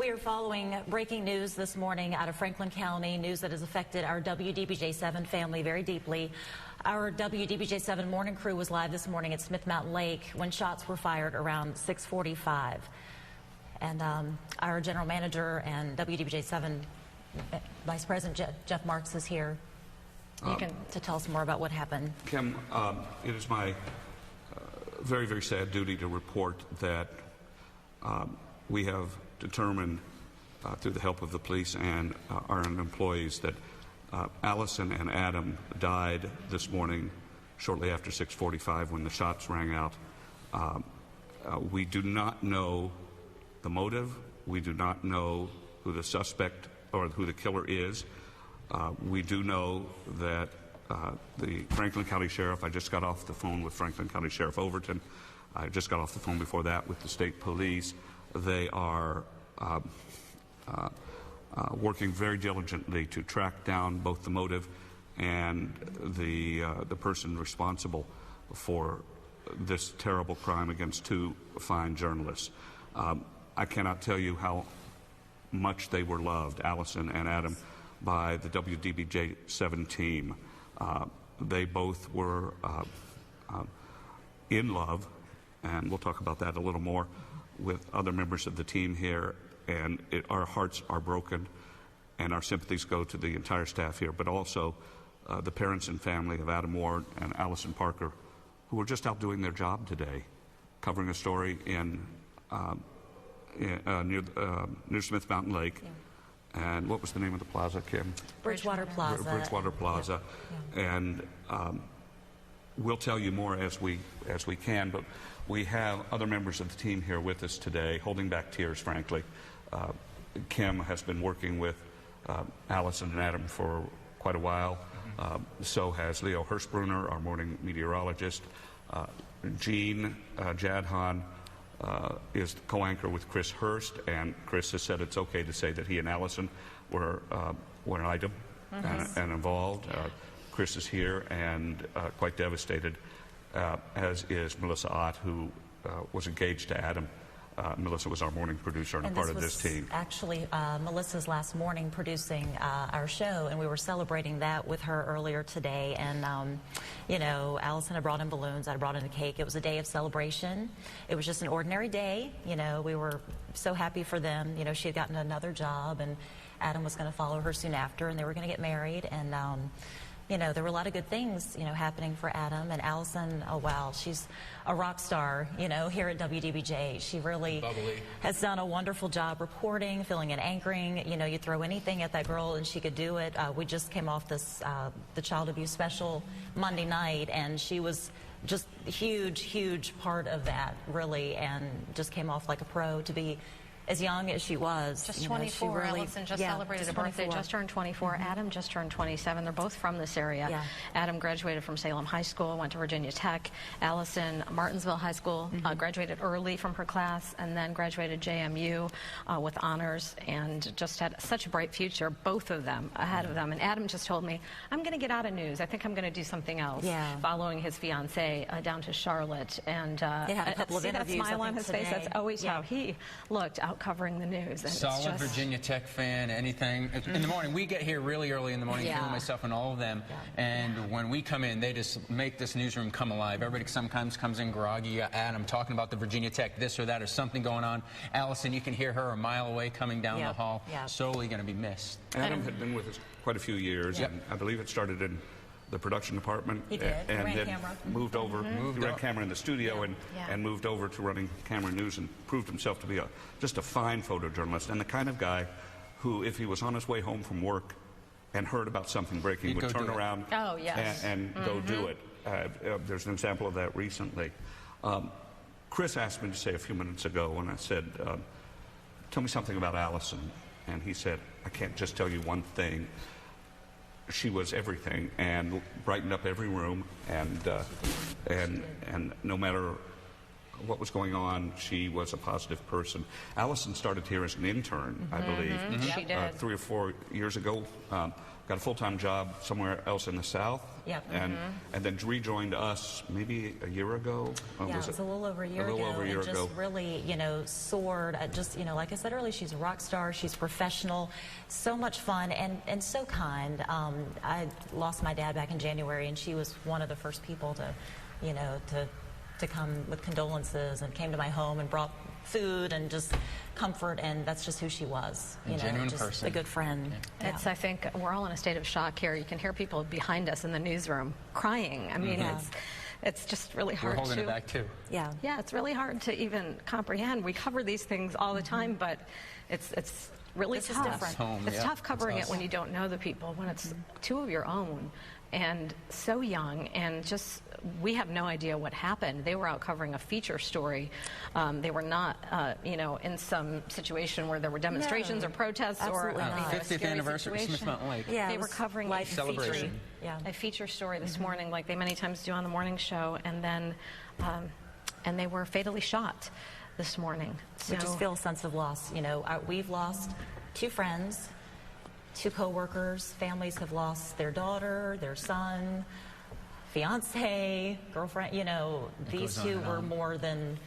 We are following breaking news this morning out of Franklin County, news that has affected our WDBJ7 family very deeply. Our WDBJ7 morning crew was live this morning at Smith Mountain Lake when shots were fired around 6:45. And our general manager and WDBJ7 Vice President Jeff Marks is here to tell us more about what happened. Kim, it is my very, very sad duty to report that we have determined through the help of the police and our own employees that Allison and Adam died this morning shortly after 6:45 when the shots rang out. We do not know the motive. We do not know who the suspect or who the killer is. We do know that the Franklin County Sheriff, I just got off the phone with Franklin County Sheriff Overton. I just got off the phone before that with the state police. They are working very diligently to track down both the motive and the person responsible for this terrible crime against two fine journalists. I cannot tell you how much they were loved, Allison and Adam, by the WDBJ7 team. They both were in love, and we'll talk about that a little more, with other members of the team here, and our hearts are broken, and our sympathies go to the entire staff here, but also the parents and family of Adam Ward and Allison Parker, who were just out doing their job today, covering a story near Smith Mountain Lake. Yeah. And what was the name of the plaza, Kim? Bridgewater Plaza. Bridgewater Plaza. Yeah. Yeah. And we'll tell you more as we can, but we have other members of the team here with us today, holding back tears, frankly. Kim has been working with Allison and Adam for quite a while. So has Leo Hirschbrunner, our morning meteorologist. Jean Jadhan is the co-anchor with Chris Hurst, and Chris has said it's okay to say that he and Allison were an item and involved. Chris is here and quite devastated, as is Melissa Ott, who was engaged to Adam. Melissa was our morning producer and a part of this team. Actually, Melissa's last morning producing our show, and we were celebrating that with her earlier today. And, you know, Allison had brought in balloons, I brought in a cake. It was a day of celebration. It was just an ordinary day. You know, we were so happy for them. You know, she had gotten another job, and Adam was going to follow her soon after, and they were going to get married. And, you know, there were a lot of good things, you know, happening for Adam. And Allison, oh, wow, she's a rock star, you know, here at WDBJ. She really has done a wonderful job reporting, filling and anchoring. You know, you throw anything at that girl and she could do it. We just came off this, the child abuse special Monday night, and she was just a huge part of that, really, and just came off like a pro to be as young as she was. Just 24. Really, Allison just celebrated a birthday, just turned 24. Adam just turned 27. They're both from this area. Yeah. Adam graduated from Salem High School, went to Virginia Tech. Allison, Martinsville High School, graduated early from her class, and then graduated JMU with honors, and just had such a bright future, both of them, ahead of them. And Adam just told me, I'm going to get out of news. I think I'm going to do something else, following his fiancée down to Charlotte. And they had a couple of interviews, that smile on his face, that's always how he looked out covering the news. And solid Virginia Tech fan, anything. In the morning, we get here really early in the morning, myself and all of them, and when we come in, they just make this newsroom come alive. Everybody sometimes comes in groggy. You got Adam talking about the Virginia Tech, this or that, or something going on. Allison, you can hear her a mile away coming down the hall. Sorely going to be missed. Adam had been with us quite a few years, and I believe it started in the production department. He did. And ran then camera. Moved over, he ran camera in the studio, and moved over to running camera news, and proved himself to be just a fine photojournalist, and the kind of guy who, if he was on his way home from work and heard about something breaking, would turn around and go do it. There's an example of that recently. Chris asked me to say a few minutes ago, and I said, tell me something about Allison. And he said, I can't just tell you one thing. She was everything and brightened up every room, and no matter what was going on. She was a positive person. Allison started here as an intern, I believe. She did. 3 or 4 years ago. Got a full-time job somewhere else in the South. Yep. And then rejoined us maybe a year ago. Yeah, it was a little over a year ago. And just really, soared. Just, like I said earlier, she's a rock star. She's professional. So much fun and so kind. I lost my dad back in January, and she was one of the first people to, to come with condolences, and came to my home and brought food and just comfort, and that's just who she was. Genuine just person. A good friend. Yeah. It's, I think, we're all in a state of shock here. You can hear people behind us in the newsroom crying. I mean, it's just really hard. We're holding it back too. Yeah. Yeah, it's really hard to even comprehend. We cover these things all the time, but it's really tough. It's tough covering it when you don't know the people, when it's two of your own and so young, and just, we have no idea what happened. They were out covering a feature story. They were not, in some situation where there were demonstrations or protests or a 50th anniversary of Smith Mountain Lake. Yeah, they were covering a celebration. A feature story this morning, like they many times do on the morning show, and then, and they were fatally shot this morning. So, we just feel a sense of loss. We've lost 2 friends, 2 co-workers. Families have lost their daughter, their son, fiance, girlfriend. These 2 were more than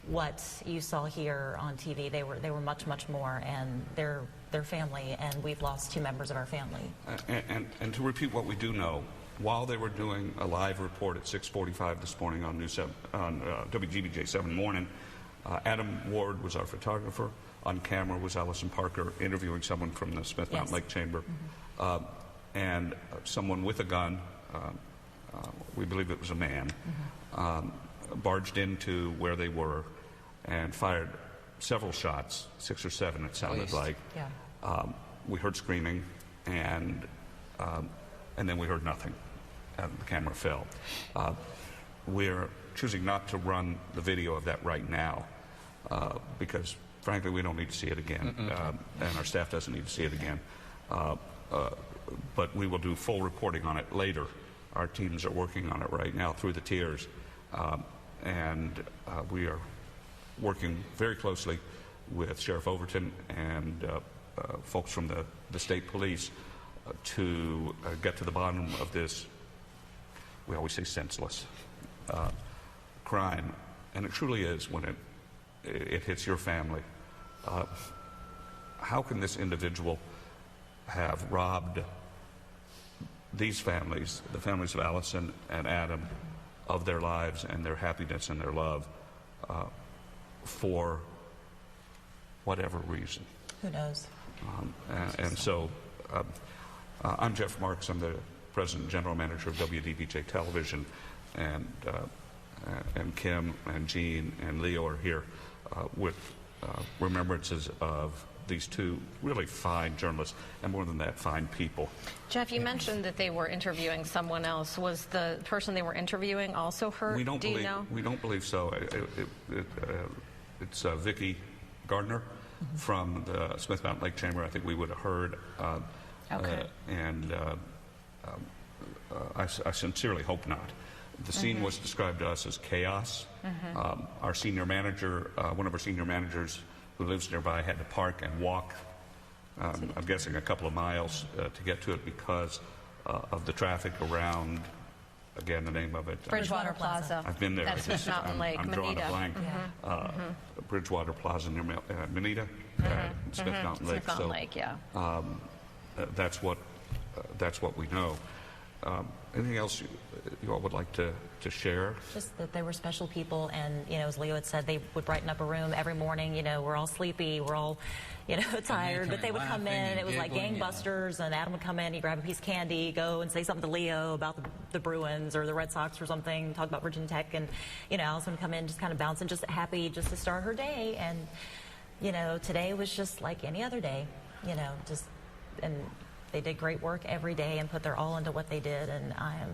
what you saw here on TV. They were much, much more, and they're family, and we've lost 2 members of our family. And to repeat what we do know, while they were doing a live report at 6:45 this morning on WDBJ7 Morning, Adam Ward was our photographer. On camera was Allison Parker interviewing someone from the Smith Mountain Lake Chamber, and someone with a gun, we believe it was a man, barged into where they were and fired several shots, 6 or 7 it sounded like. Yeah. We heard screaming, and then we heard nothing, and the camera fell. We're choosing not to run the video of that right now because, frankly, we don't need to see it again, and our staff doesn't need to see it again. But we will do full reporting on it later. Our teams are working on it right now through the tiers, and we are working very closely with Sheriff Overton and folks from the state police to get to the bottom of this, we always say senseless, crime. And it truly is when it hits your family. How can this individual have robbed these families, the families of Allison and Adam, of their lives and their happiness and their love for whatever reason? Who knows? So I'm Jeff Marks. I'm the President and General Manager of WDBJ Television, and Kim and Jean and Leo are here with remembrances of these 2 really fine journalists, and more than that, fine people. Jeff, you mentioned that they were interviewing someone else. Was the person they were interviewing also hurt? We don't you know? We don't believe so. It's Vicki Gardner from the Smith Mountain Lake Chamber. I think we would have heard. I sincerely hope not. The scene was described to us as chaos. Our senior manager, one of our senior managers who lives nearby, had to park and walk, I'm guessing a couple of miles to get to it because of the traffic around, again, the name of it. Bridgewater Plaza. I've been there. That's Smith Mountain Lake, I'm drawing a blank. Bridgewater Plaza near Manita, Smith Mountain Lake. Smith Mountain Lake, yeah. That's what we know. Anything else you all would like to share? Just that they were special people, and as Leo had said, they would brighten up a room every morning. We're all sleepy, we're all tired, but they would come in. It was like gangbusters, and Adam would come in, he'd grab a piece of candy, go and say something to Leo about the Bruins or the Red Sox or something, talk about Virginia Tech, and Allison would come in just kind of bouncing, just happy just to start her day. And today was just like any other day, and they did great work every day and put their all into what they did, and I am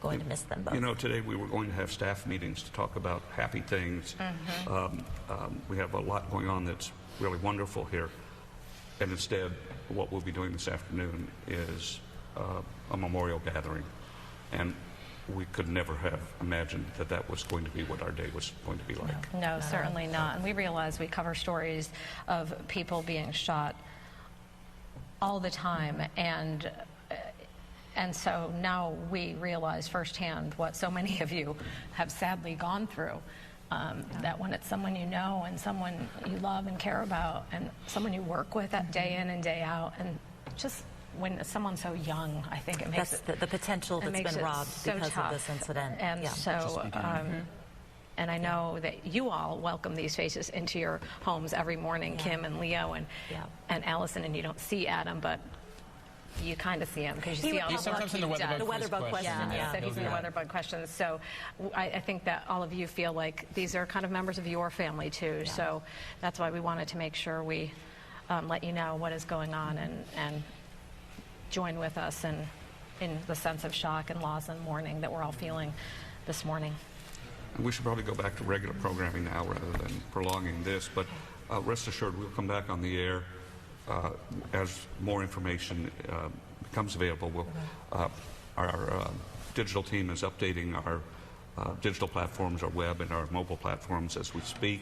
going to miss them both. Today we were going to have staff meetings to talk about happy things. We have a lot going on that's really wonderful here, and instead what we'll be doing this afternoon is a memorial gathering. And we could never have imagined that that was going to be what our day was going to be like. No, certainly not. And we realize we cover stories of people being shot all the time, and so now we realize firsthand what so many of you have sadly gone through. That when it's someone you know and someone you love and care about and someone you work with that day in and day out, and just when someone's so young, I think it makes that's the potential that's been robbed so because tough. of this incident. And so, and I know that you all welcome these faces into your homes every morning, Kim and Leo and Allison, and you don't see Adam, but you kind of see him because you see all he's sometimes in the weather bug question. So he's in the weather bug questions. So I think that all of you feel like these are kind of members of your family too. Yeah. So that's why we wanted to make sure we let you know what is going on and join with us in the sense of shock and loss and mourning that we're all feeling this morning. We should probably go back to regular programming now rather than prolonging this, but rest assured we'll come back on the air as more information becomes available. Our digital team is updating our digital platforms, our web and our mobile platforms as we speak,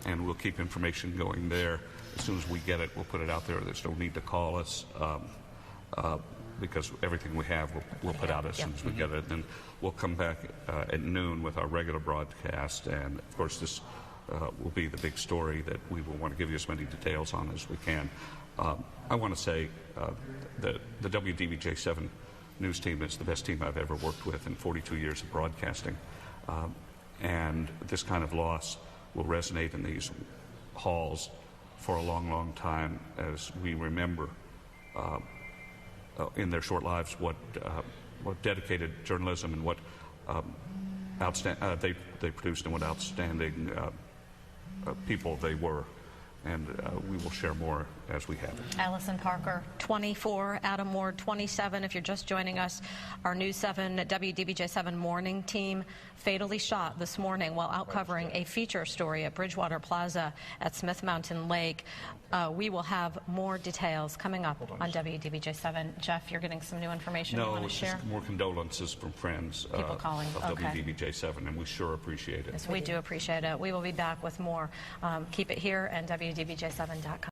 and we'll keep information going there. As soon as we get it, we'll put it out there. There's no need to call us because everything we have we'll put out as soon as we get it. And we'll come back at noon with our regular broadcast, and of course this will be the big story that we will want to give you as many details on as we can. I want to say that the WDBJ7 news team is the best team I've ever worked with in 42 years of broadcasting. And this kind of loss will resonate in these halls for a long, long time as we remember in their short lives what dedicated journalism and what they produced and what outstanding people they were. And we will share more as we have it. Allison Parker, 24. Adam Ward, 27. If you're just joining us, our News 7 WDBJ7 morning team fatally shot this morning while out covering a feature story at Bridgewater Plaza at Smith Mountain Lake. We will have more details coming up on WDBJ7. Jeff, you're getting some new information you want to share? No, it's just more condolences from friends People calling. of WDBJ7, and we sure appreciate it. Yes, we do appreciate it. We will be back with more. Keep it here and WDBJ7.com.